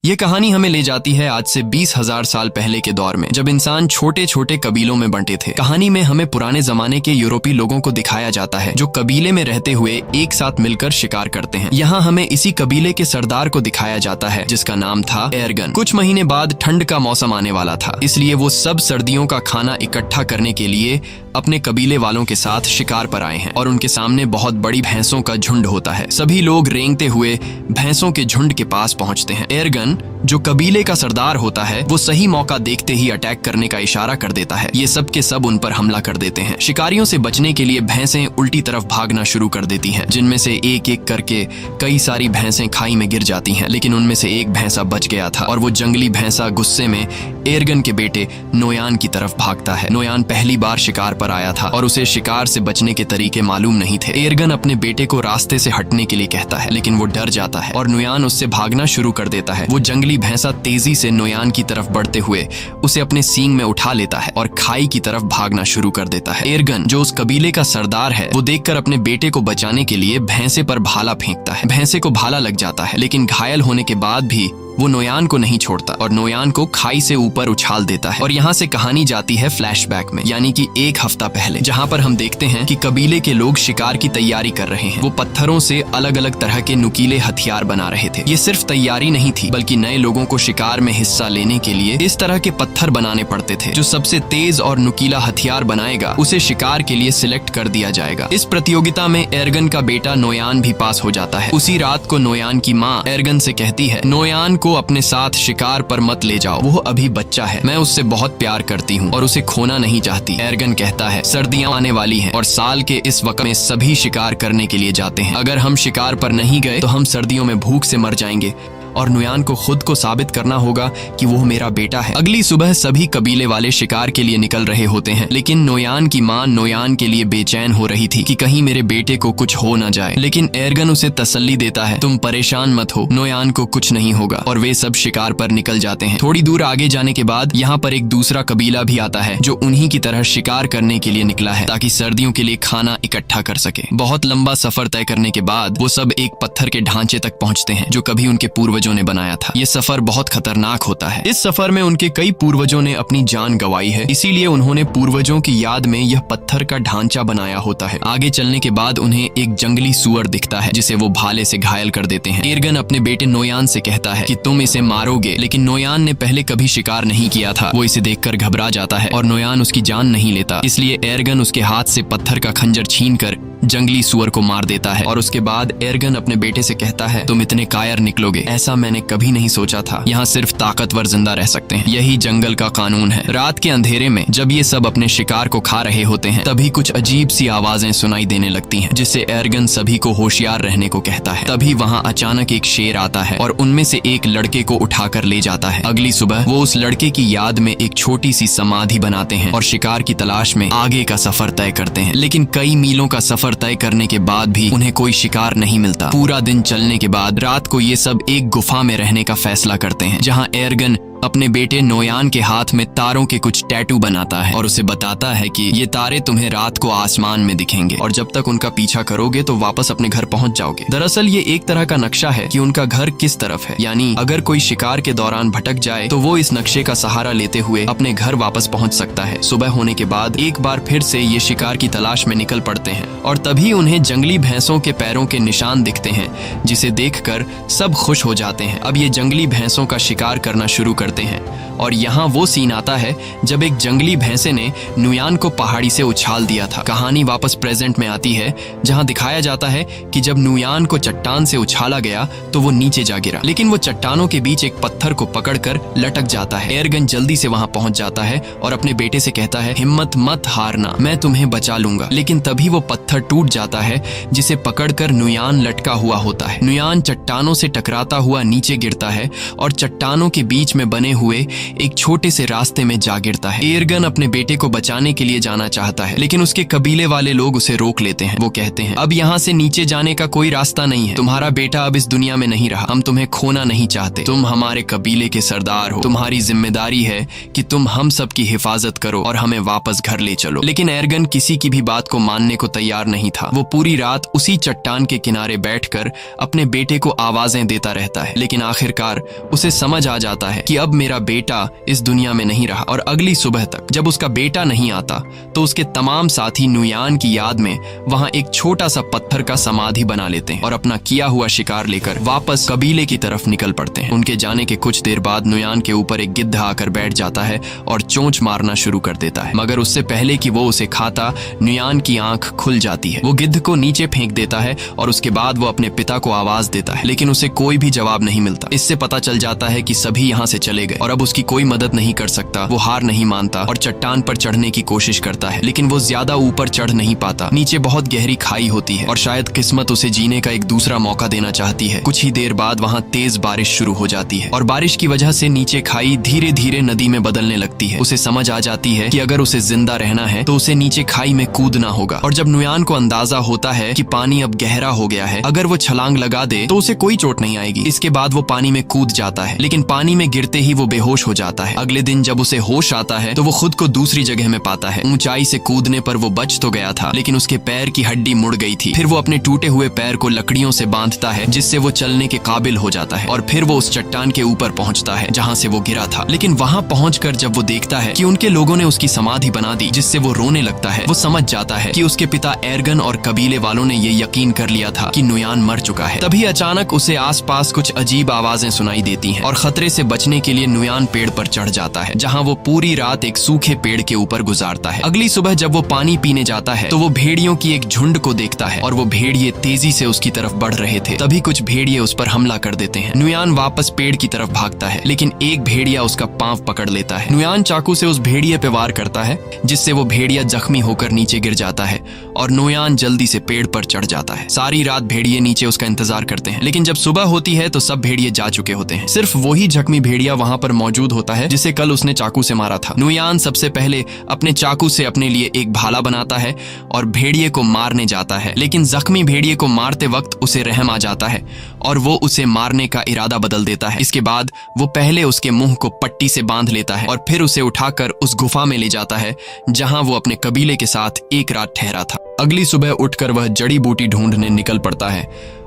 ये कहानी हमें ले जाती है आज से 20,000 साल पहले के दौर में, जब इंसान छोटे छोटे कबीलों में बंटे थे। कहानी में हमें पुराने जमाने के यूरोपीय लोगों को दिखाया जाता है जो कबीले में रहते हुए एक साथ मिलकर शिकार करते हैं। यहाँ हमें इसी कबीले के सरदार को दिखाया जाता है जिसका नाम था एर्गन। कुछ महीने बाद ठंड का मौसम आने वाला था, इसलिए वो सब सर्दियों का खाना इकट्ठा करने के लिए अपने कबीले वालों के साथ शिकार पर आए हैं और उनके सामने बहुत बड़ी भैंसों का झुंड होता है। सभी लोग रेंगते हुए भैंसों के झुंड के पास पहुंचते हैं। एर्गन जो कबीले का सरदार होता है वो सही मौका देखते ही अटैक करने का इशारा कर देता है। ये सब के सब उन पर हमला कर देते हैं। शिकारियों से बचने के लिए भैंसें उल्टी तरफ भागना शुरू कर देती हैं, जिनमें से एक एक करके कई सारी भैंसें खाई में गिर जाती हैं। लेकिन उनमें से एक भैंसा बच गया था और वो जंगली भैंसा गुस्से में एर्गन के बेटे नोयान की तरफ भागता है। नोयान पहली बार शिकार पर आया था और उसे शिकार से बचने के तरीके मालूम नहीं थे। एर्गन अपने बेटे को रास्ते से हटने के लिए कहता है, लेकिन वो डर जाता है और नोयान उससे भागना शुरू कर देता है। वो जंगली भैंसा तेजी से नोयान की तरफ बढ़ते हुए उसे अपने सींग में उठा लेता है और खाई की तरफ भागना शुरू कर देता है। एर्गन जो उस कबीले का सरदार है वो देखकर अपने बेटे को बचाने के लिए भैंसे पर भाला फेंकता है। भैंसे को भाला लग जाता है, लेकिन घायल होने के बाद भी वो नोयान को नहीं छोड़ता और नोयान को खाई से ऊपर उछाल देता है। और यहाँ से कहानी जाती है फ्लैशबैक में, यानी कि एक हफ्ता पहले, जहाँ पर हम देखते हैं कि कबीले के लोग शिकार की तैयारी कर रहे हैं। वो पत्थरों से अलग अलग तरह के नुकीले हथियार बना रहे थे। ये सिर्फ तैयारी नहीं थी, बल्कि नए लोगों को शिकार में हिस्सा लेने के लिए इस तरह के पत्थर बनाने पड़ते थे। जो सबसे तेज और नुकीला हथियार बनाएगा उसे शिकार के लिए सिलेक्ट कर दिया जाएगा। इस प्रतियोगिता में एर्गन का बेटा नोयान भी पास हो जाता है। उसी रात को नोयान की माँ एर्गन से कहती है, नोयान को अपने साथ शिकार पर मत ले जाओ, वो अभी बच्चा है, मैं उससे बहुत प्यार करती हूँ और उसे खोना नहीं चाहती। एर्गन कहता है, सर्दियां आने वाली हैं और साल के इस वक्त में सभी शिकार करने के लिए जाते हैं। अगर हम शिकार पर नहीं गए तो हम सर्दियों में भूख से मर जाएंगे और नोयान को खुद को साबित करना होगा कि वो मेरा बेटा है। अगली सुबह सभी कबीले वाले शिकार के लिए निकल रहे होते हैं, लेकिन नोयान की माँ नोयान के लिए बेचैन हो रही थी कि कहीं मेरे बेटे को कुछ हो ना जाए। लेकिन एर्गन उसे तसल्ली देता है, तुम परेशान मत हो, नोयान को कुछ नहीं होगा। और वे सब शिकार पर निकल जाते हैं। थोड़ी दूर आगे जाने के बाद यहाँ पर एक दूसरा कबीला भी आता है जो उन्हीं की तरह शिकार करने के लिए निकला है ताकि सर्दियों के लिए खाना इकट्ठा कर सके। बहुत लंबा सफर तय करने के बाद वो सब एक पत्थर के ढांचे तक पहुँचते हैं जो कभी उनके पूर्वजों ने बनाया था। ये सफर बहुत खतरनाक होता है। इस सफर में उनके कई पूर्वजों ने अपनी जान गंवाई है, इसीलिए उन्होंने पूर्वजों की याद में यह पत्थर का ढांचा बनाया होता है। आगे चलने के बाद उन्हें एक जंगली सुअर दिखता है जिसे वो भाले से घायल कर देते हैं। एर्गन अपने बेटे नोयान से कहता है कि तुम इसे मारोगे, लेकिन नोयान ने पहले कभी शिकार नहीं किया था। वो इसे देखकर घबरा जाता है और नोयान उसकी जान नहीं लेता, इसलिए एर्गन उसके हाथ से पत्थर का खंजर छीनकर जंगली सुअर को मार देता है। और उसके बाद एर्गन अपने बेटे से कहता है, तुम इतने कायर निकलोगे, ऐसा मैंने कभी नहीं सोचा था। यहाँ सिर्फ ताकतवर जिंदा रह सकते हैं, यही जंगल का कानून है। रात के अंधेरे में जब ये सब अपने शिकार को खा रहे होते हैं, तभी कुछ अजीब सी आवाजें सुनाई देने लगती हैं, जिससे एर्गन सभी को होशियार रहने को कहता है। तभी वहाँ अचानक एक शेर आता है और उनमें से एक लड़के को उठाकर ले जाता है। अगली सुबह वो उस लड़के की याद में एक छोटी सी समाधि बनाते हैं और शिकार की तलाश में आगे का सफर तय करते हैं। लेकिन कई मीलों का सफर तय करने के बाद भी उन्हें कोई शिकार नहीं मिलता। पूरा दिन चलने के बाद रात को ये सब एक गुफा में रहने का फैसला करते हैं, जहाँ एर्गन अपने बेटे नोयान के हाथ में तारों के कुछ टैटू बनाता है और उसे बताता है कि ये तारे तुम्हें रात को आसमान में दिखेंगे और जब तक उनका पीछा करोगे तो वापस अपने घर पहुंच जाओगे। दरअसल ये एक तरह का नक्शा है कि उनका घर किस तरफ है, यानी अगर कोई शिकार के दौरान भटक जाए तो वो इस नक्शे का सहारा लेते हुए अपने घर वापस पहुंच सकता है। सुबह होने के बाद एक बार फिर से ये शिकार की तलाश में निकल पड़ते हैं और तभी उन्हें जंगली भैंसों के पैरों के निशान दिखते हैं, जिसे देखकर सब खुश हो जाते हैं। अब ये जंगली भैंसों का शिकार करना शुरू करते हैं और यहाँ वो सीन आता है जब एक जंगली भैंसे ने नोयान को पहाड़ी से उछाल दिया था। कहानी वापस प्रेजेंट में आती है, जहाँ दिखाया जाता है कि जब नोयान को चट्टान से उछाला गया तो वो नीचे जा गिरा, लेकिन वो चट्टानों के बीच एक पत्थर को पकड़कर लटक जाता है। एर्गन जल्दी से वहाँ पहुँच जाता है और अपने बेटे से कहता है, हिम्मत मत हारना, मैं तुम्हें बचा लूंगा। लेकिन तभी वो पत्थर टूट जाता है जिसे पकड़कर नोयान लटका हुआ होता है। नोयान चट्टानों से टकराता हुआ नीचे गिरता है और चट्टानों के बीच में बने बने हुए एक छोटे से रास्ते में जा गिरता है। एर्गन अपने बेटे को बचाने के लिए जाना चाहता है, लेकिन उसके कबीले वाले लोग उसे रोक लेते हैं। वो कहते हैं, अब यहाँ से नीचे जाने का कोई रास्ता नहीं है। तुम्हारा बेटा अब इस दुनिया में नहीं रहा। हम तुम्हें खोना नहीं चाहते। तुम हमारे कबीले के सरदार हो। तुम्हारी जिम्मेदारी है कि तुम हम सब की हिफाजत करो और हमें वापस घर ले चलो। लेकिन एर्गन किसी की भी बात को मानने को तैयार नहीं था। वो पूरी रात उसी चट्टान के किनारे बैठकर अपने बेटे को आवाजें देता रहता है, लेकिन आखिरकार उसे समझ आ जाता है कि अब मेरा बेटा इस दुनिया में नहीं रहा। और अगली सुबह तक जब उसका बेटा नहीं आता तो उसके तमाम साथी नुयान की याद में वहां एक छोटा सा पत्थर का समाधि बना लेते हैं और अपना किया हुआ शिकार लेकर वापस कबीले की तरफ निकल पड़ते हैं। उनके जाने के कुछ देर बाद नुयान के ऊपर एक गिद्ध आकर बैठ जाता है और चोंच मारना शुरू कर देता है, मगर उससे पहले कि वो उसे खाता नुयान की आंख खुल जाती है। वो गिद्ध को नीचे फेंक देता है और उसके बाद वो अपने पिता को आवाज देता है, लेकिन उसे कोई भी जवाब नहीं मिलता। इससे पता चल जाता है कि सभी यहाँ से चले गए और अब उसकी कोई मदद नहीं कर सकता। वो हार नहीं मानता और चट्टान पर चढ़ने की कोशिश करता है, लेकिन वो ज्यादा ऊपर चढ़ नहीं पाता। नीचे बहुत गहरी खाई होती है और शायद किस्मत उसे जीने का एक दूसरा मौका देना चाहती है। कुछ ही देर बाद वहाँ तेज बारिश शुरू हो जाती है और बारिश की वजह से नीचे खाई धीरे धीरे नदी में बदलने लगती है। उसे समझ आ जाती है कि अगर उसे जिंदा रहना है तो उसे नीचे खाई में कूदना होगा। और जब नुयान को अंदाजा होता है कि पानी अब गहरा हो गया है, अगर वो छलांग लगा दे तो उसे कोई चोट नहीं आएगी। इसके बाद वो पानी में कूद जाता है, लेकिन पानी में गिरते ही वो बेहोश हो जाता है। अगले दिन जब उसे होश आता है तो वो खुद को दूसरी जगह में पाता है। ऊंचाई से कूदने पर वो बच तो गया था, लेकिन उसके पैर की हड्डी मुड़ गई थी। फिर वो अपने टूटे हुए पैर को लकड़ियों से बांधता है, जिससे वो चलने के काबिल हो जाता है। और फिर वो उस चट्टान के ऊपर पहुंचता है जहां से वो गिरा था। लेकिन वहां पहुंचकर जब वो देखता है कि उनके लोगों ने उसकी समाधि बना दी, जिससे वो रोने लगता है, वो समझ जाता है कि उसके पिता एर्गन और कबीले वालों ने ये यकीन कर लिया था कि नुयान मर चुका है। तभी अचानक उसे आसपास कुछ अजीब आवाजें सुनाई देती हैं और खतरे से बचने के लिए नुयान पेड़ पर चढ़ जाता है, जहां वो पूरी रात एक सूखे पेड़ के ऊपर गुजारता है। अगली सुबह जब वो पानी पीने जाता है तो वो भेड़ियों की एक झुंड को देखता है और वो भेड़िए तेजी से उसकी तरफ बढ़ रहे थे। तभी कुछ भेड़िए उस पर हमला कर देते हैं। नुयान वापस पेड़ की तरफ भागता है, लेकिन एक भेड़िया उसका पांव पकड़ लेता है। नुयान चाकू से उस भेड़िए पे वार करता है, जिससे वो भेड़िया जख्मी होकर नीचे गिर जाता है और नुयान जल्दी से पेड़ पर चढ़ जाता है। सारी रात भेड़िए नीचे उसका इंतजार करते हैं, लेकिन जब सुबह होती है तो सब भेड़िए जा चुके होते हैं। सिर्फ वही जख्मी भेड़िया वहां पर मौजूद होता है जिसे कल उसने चाकू से मारा था। नुयान सबसे पहले अपने चाकू से अपने लिए एक भाला बनाता है और भेड़िए को मारने जाता है, लेकिन जख्मी भेड़िए को मारते वक्त उसे रहम आ जाता है और वो उसे मारने का इरादा बदल देता है। इसके बाद वो पहले उसके मुंह को पट्टी से बांध लेता है और फिर उसे उठाकर उस गुफा में ले जाता है जहां वो अपने कबीले के साथ एक रात ठहरा था। अगली सुबह उठकर वह जड़ी बूटी ढूंढने निकल पड़ता है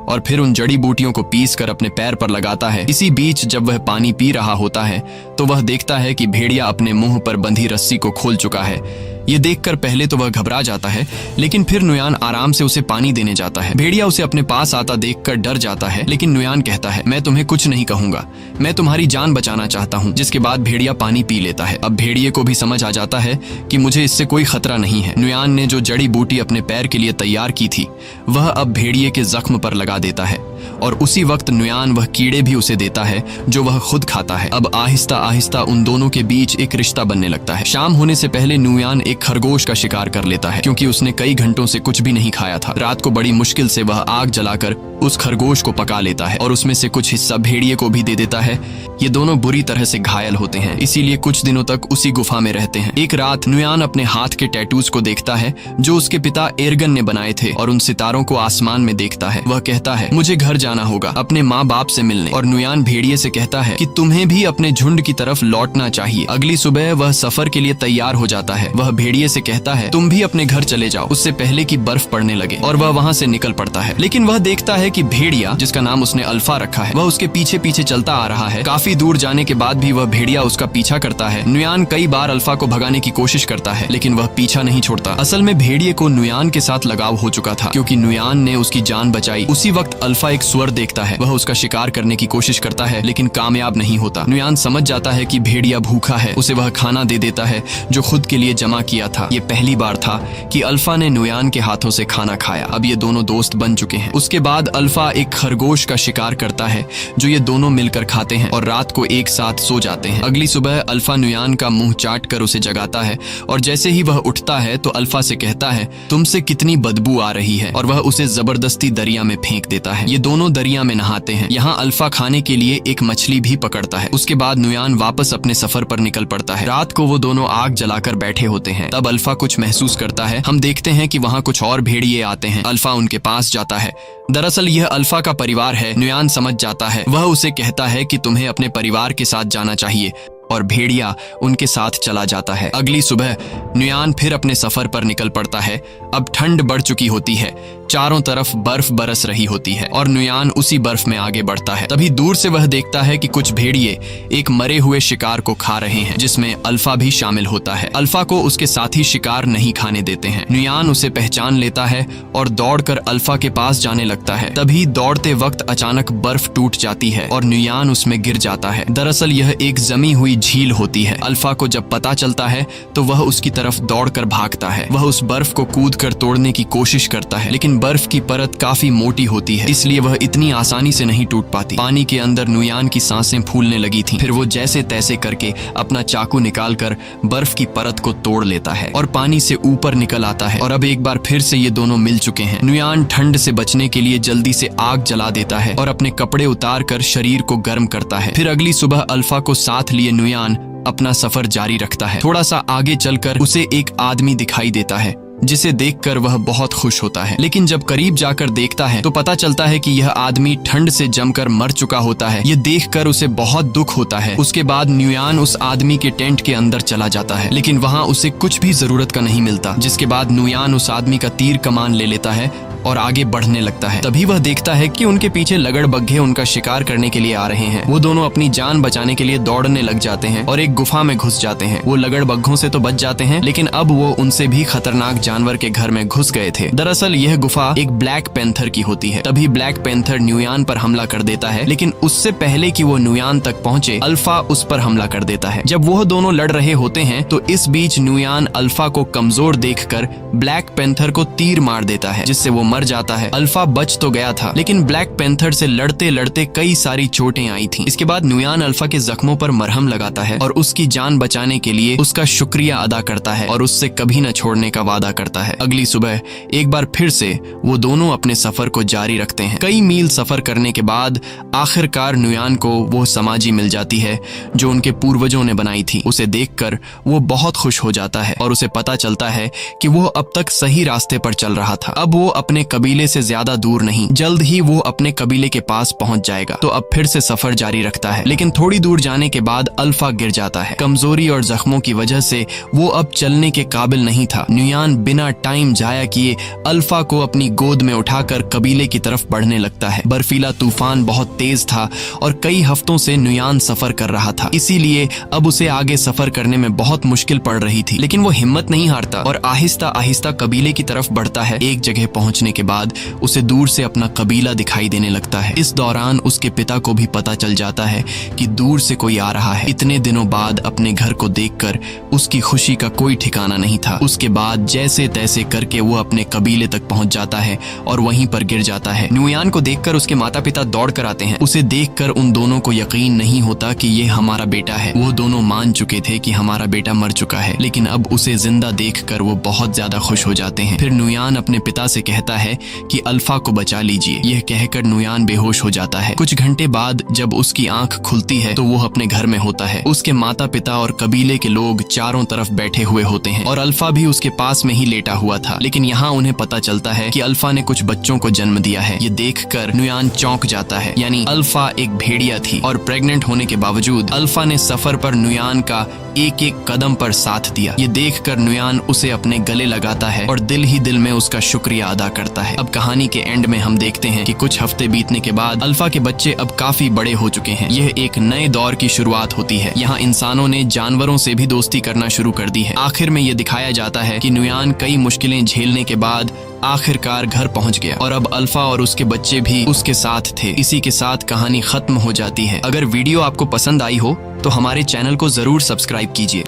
और फिर उन जड़ी बूटियों को पीस कर अपने पैर पर लगाता है। इसी बीच जब वह पानी पी रहा होता है तो वह देखता है कि भेड़िया अपने मुंह पर बंधी रस्सी को खोल चुका है। ये देखकर पहले तो वह घबरा जाता है, लेकिन फिर नुयान आराम से उसे पानी देने जाता है। भेड़िया उसे अपने पास आता देखकर डर जाता है, लेकिन नुयान कहता है, मैं तुम्हें कुछ नहीं कहूंगा, मैं तुम्हारी जान बचाना चाहता हूँ। जिसके बाद भेड़िया पानी पी लेता है। अब भेड़िए को भी समझ आ जाता है कि मुझे इससे कोई खतरा नहीं है। नुयान ने जो जड़ी बूटी अपने पैर के लिए तैयार की थी वह अब भेड़िए के जख्म पर लगा देता है और उसी वक्त नुयान वह कीड़े भी उसे देता है जो वह खुद खाता है। अब आहिस्ता आहिस्ता उन दोनों के बीच एक रिश्ता बनने लगता है। शाम होने से पहले नुयान एक खरगोश का शिकार कर लेता है, क्योंकि उसने कई घंटों से कुछ भी नहीं खाया था। रात को बड़ी मुश्किल से वह आग जलाकर उस खरगोश को पका लेता है और उसमें से कुछ हिस्सा भेड़िए को भी दे देता है। ये दोनों बुरी तरह से घायल होते हैं, इसीलिए कुछ दिनों तक उसी गुफा में रहते हैं। एक रात नुयान अपने हाथ के टैटूज को देखता है जो उसके पिता एर्गन ने बनाए थे और उन सितारों को आसमान में देखता है। वह कहता है, मुझे घर जाना होगा अपने माँ बाप से मिलने। और नुयान भेड़िए से कहता है कि तुम्हें भी अपने झुंड की तरफ लौटना चाहिए। अगली सुबह वह सफर के लिए तैयार हो जाता है। वह भेड़िए से कहता है, तुम भी अपने घर चले जाओ उससे पहले कि बर्फ पड़ने लगे। और वह वहाँ से निकल पड़ता है, लेकिन वह देखता है कि भेड़िया, जिसका नाम उसने अल्फा रखा है, वह उसके पीछे पीछे चलता आ रहा है। काफी दूर जाने के बाद भी वह भेड़िया उसका पीछा करता है। नुयान कई बार अल्फा को भगाने की कोशिश करता है, लेकिन वह पीछा नहीं छोड़ता। असल में भेड़िए को नुयान के साथ लगाव हो चुका था, क्योंकि नुयान ने उसकी जान बचाई। उसी वक्त अल्फा एक सुअर देखता है। वह उसका शिकार करने की कोशिश करता है, लेकिन कामयाब नहीं होता। नुयान समझ जाता है कि भेड़िया भूखा है। उसे वह खाना दे देता है जो खुद के लिए जमा किया था। ये पहली बार था कि अल्फा ने नुयान के हाथों से खाना खाया। अब ये दोनों दोस्त बन चुके हैं। उसके बाद अल्फा एक खरगोश का शिकार करता है जो ये दोनों मिलकर खाते हैं और रात रात को एक साथ सो जाते हैं। अगली सुबह अल्फा नुयान का मुंह चाट कर उसे जगाता है और जैसे ही वह उठता है तो अल्फा से कहता है, तुमसे कितनी बदबू आ रही है, और वह उसे जबरदस्ती दरिया में फेंक देता है। ये दोनों दरिया में नहाते हैं। यहाँ अल्फा खाने के लिए एक मछली भी पकड़ता है। उसके बाद नुयान वापस अपने सफर पर निकल पड़ता है। रात को वो दोनों आग जलाकर बैठे होते हैं। तब अल्फा कुछ महसूस करता है। हम देखते हैं कि वहाँ कुछ और भेड़िए आते हैं। अल्फा उनके पास जाता है। दरअसल यह अल्फा का परिवार है। नुयान समझ जाता है। वह उसे कहता है कि तुम्हें अपने परिवार के साथ जाना चाहिए, और भेड़िया उनके साथ चला जाता है। अगली सुबह नुयान फिर अपने सफर पर निकल पड़ता है। अब ठंड बढ़ चुकी होती है। चारों तरफ बर्फ बरस रही होती है और नुयान उसी बर्फ में आगे बढ़ता है। तभी दूर से वह देखता है कि कुछ भेड़िए एक मरे हुए शिकार को खा रहे हैं, जिसमें अल्फा भी शामिल होता है। अल्फा को उसके साथी शिकार नहीं खाने देते हैं। नुयान उसे पहचान लेता है और दौड़कर अल्फा के पास जाने लगता है। तभी दौड़ते वक्त अचानक बर्फ टूट जाती है और नुयान उसमें गिर जाता है। दरअसल यह एक जमी हुई झील होती है। अल्फा को जब पता चलता है तो वह उसकी तरफ दौड़कर भागता है। वह उस बर्फ को कूदकर तोड़ने की कोशिश करता है, लेकिन बर्फ की परत काफी मोटी होती है, इसलिए वह इतनी आसानी से नहीं टूट पाती। पानी के अंदर नुयान की सांसें फूलने लगी थीं। फिर वो जैसे तैसे करके अपना चाकू निकालकर बर्फ की परत को तोड़ लेता है और पानी से ऊपर निकल आता है। और अब एक बार फिर से ये दोनों मिल चुके हैं। नुयान ठंड से बचने के लिए जल्दी से आग जला देता है और अपने कपड़े उतार कर शरीर को गर्म करता है। फिर अगली सुबह अल्फा को साथ लिए नुयान अपना सफर जारी रखता है। थोड़ा सा आगे चलकर उसे एक आदमी दिखाई देता है, जिसे देखकर वह बहुत खुश होता है। लेकिन जब करीब जाकर देखता है तो पता चलता है कि यह आदमी ठंड से जमकर मर चुका होता है। ये देखकर उसे बहुत दुख होता है। उसके बाद नुयान उस आदमी के टेंट के अंदर चला जाता है, लेकिन वहाँ उसे कुछ भी जरूरत का नहीं मिलता। जिसके बाद नुयान उस आदमी का तीर कमान ले लेता है और आगे बढ़ने लगता है। तभी वह देखता है कि उनके पीछे लगड़बग्घे उनका शिकार करने के लिए आ रहे हैं। वो दोनों अपनी जान बचाने के लिए दौड़ने लग जाते हैं और एक गुफा में घुस जाते हैं। वो लगड़बग्घों से तो बच जाते हैं, लेकिन अब वो उनसे भी खतरनाक जानवर के घर में घुस गए थे। दरअसल यह गुफा एक ब्लैक पैंथर की होती है। तभी ब्लैक पैंथर नुयान पर हमला कर देता है, लेकिन उससे पहले कि वो नुयान तक पहुंचे अल्फा उस पर हमला कर देता है। जब वो दोनों लड़ रहे होते हैं तो इस बीच नुयान अल्फा को कमजोर देखकर ब्लैक पैंथर को तीर मार देता है, जिससे वो मर जाता है। अल्फा बच तो गया था, लेकिन ब्लैक पैंथर से लड़ते लड़ते कई सारी चोटें आई थीं। इसके बाद नुयान अल्फा के जख्मों पर मरहम लगाता है और उसकी जान बचाने के लिए उसका शुक्रिया अदा करता है और उससे कभी न छोड़ने का वादा करता है। अगली सुबह एक बार फिर से वो दोनों अपने सफर को जारी रखते हैं। कई मील सफर करने के बाद आखिरकार नुयान को वो समाधि मिल जाती है जो उनके पूर्वजों ने बनाई थी। उसे देखकर वो बहुत खुश हो जाता है और उसे पता चलता है कि वो अब तक सही रास्ते पर चल रहा था। अब वो अपने कबीले से ज्यादा दूर नहीं, जल्द ही वो अपने कबीले के पास पहुंच जाएगा। तो अब फिर से सफर जारी रखता है, लेकिन थोड़ी दूर जाने के बाद अल्फा गिर जाता है। कमजोरी और जख्मों की वजह से वो अब चलने के काबिल नहीं था। नुयान बिना टाइम जाया किए अल्फा को अपनी गोद में उठाकर कबीले की तरफ बढ़ने लगता है। बर्फीला तूफान बहुत तेज था और कई हफ्तों से नुयान सफर कर रहा था, इसीलिए अब उसे आगे सफर करने में बहुत मुश्किल पड़ रही थी। लेकिन वो हिम्मत नहीं हारता और आहिस्ता आहिस्ता कबीले की तरफ बढ़ता है। एक जगह पहुंचने के बाद उसे दूर से अपना कबीला दिखाई देने लगता है। इस दौरान उसके पिता को भी पता चल जाता है कि दूर से कोई आ रहा है। इतने दिनों बाद अपने घर को देखकर उसकी खुशी का कोई ठिकाना नहीं था। उसके बाद जैसे तैसे करके वो अपने कबीले तक पहुंच जाता है और वहीं पर गिर जाता है। नुयान को देखकर उसके माता पिता दौड़ कर आते हैं। उसे देखकर उन दोनों को यकीन नहीं होता कि ये हमारा बेटा है। वो दोनों मान चुके थे कि हमारा बेटा मर चुका है, लेकिन अब उसे जिंदा देखकर वो बहुत ज्यादा खुश हो जाते हैं। फिर नुयान अपने पिता से कहता है कि अल्फा को बचा लीजिए। यह कहकर नुयान बेहोश हो जाता है। कुछ घंटे बाद जब उसकी आंख खुलती है तो वो अपने घर में होता है। उसके माता पिता और कबीले के लोग चारों तरफ बैठे हुए होते हैं और अल्फा भी उसके पास में ही लेटा हुआ था। लेकिन यहाँ उन्हें पता चलता है कि अल्फा ने कुछ बच्चों को जन्म दिया है। ये देखकर नुयान चौंक जाता है। यानी अल्फा एक भेड़िया थी और प्रेग्नेंट होने के बावजूद अल्फा ने सफर पर नुयान का एक एक कदम पर साथ दिया। ये देखकर नुयान उसे अपने गले लगाता है और दिल ही दिल में उसका शुक्रिया अदा करता है। अब कहानी के एंड में हम देखते हैं कि कुछ हफ्ते बीतने के बाद अल्फा के बच्चे अब काफी बड़े हो चुके हैं। यह एक नए दौर की शुरुआत होती है। यहाँ इंसानों ने जानवरों से भी दोस्ती करना शुरू कर दी है। आखिर में ये दिखाया जाता है कि नुयान कई मुश्किलें झेलने के बाद आखिरकार घर पहुंच गया और अब अल्फा और उसके बच्चे भी उसके साथ थे। इसी के साथ कहानी खत्म हो जाती है। अगर वीडियो आपको पसंद आई हो तो हमारे चैनल को जरूर सब्सक्राइब कीजिए।